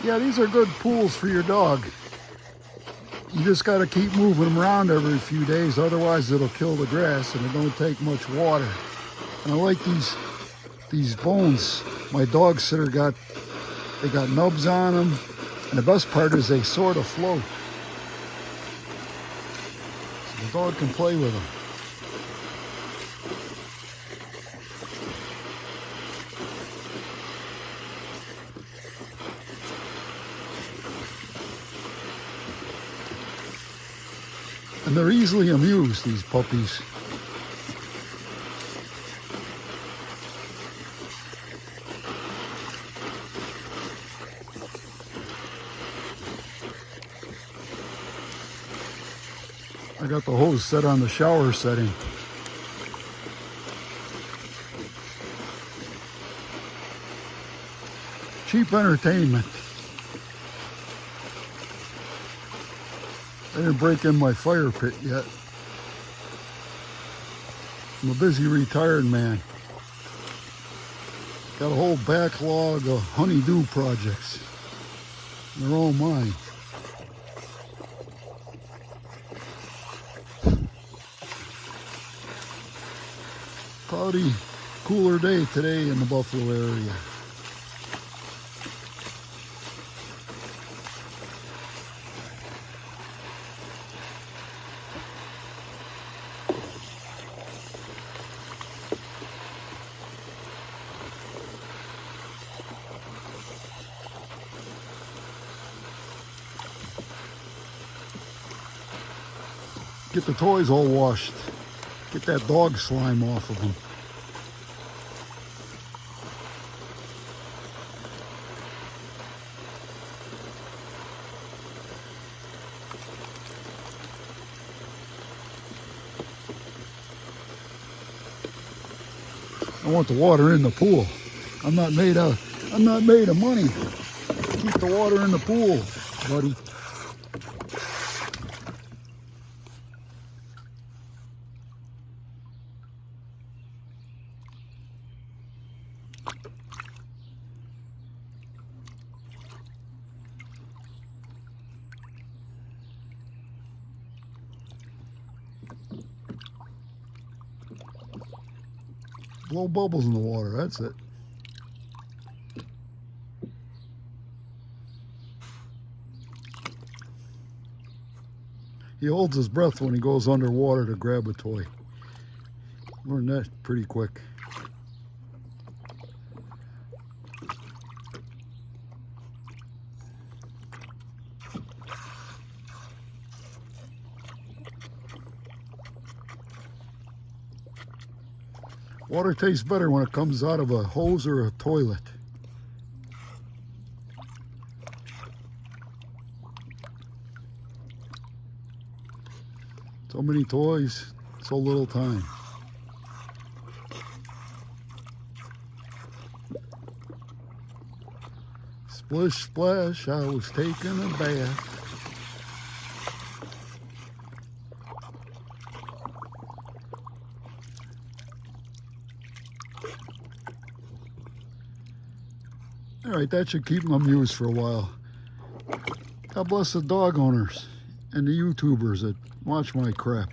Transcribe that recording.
Yeah, these are good pools for your dog. You just got to keep moving them around every few days, otherwise it'll kill the grass, and it don't take much water. And I like these bones. My dog sitter got nubs on them, and the best part is they sort of float. So the dog can play with them. And they're easily amused, these puppies. I got the hose set on the shower setting. Cheap entertainment. I didn't break in my fire pit yet. I'm a busy retired man. Got a whole backlog of honeydew projects. They're all mine. Cloudy, cooler day today in the Buffalo area. Get the toys all washed. Get that dog slime off of them. I want the water in the pool. I'm not made of money. Keep the water in the pool, buddy. Blow bubbles in the water, that's it. He holds his breath when he goes underwater to grab a toy. Learned that pretty quick. Water tastes better when it comes out of a hose or a toilet. So many toys, so little time. Splish splash, I was taking a bath. All right, that should keep them amused for a while. God bless the dog owners and the YouTubers that watch my crap.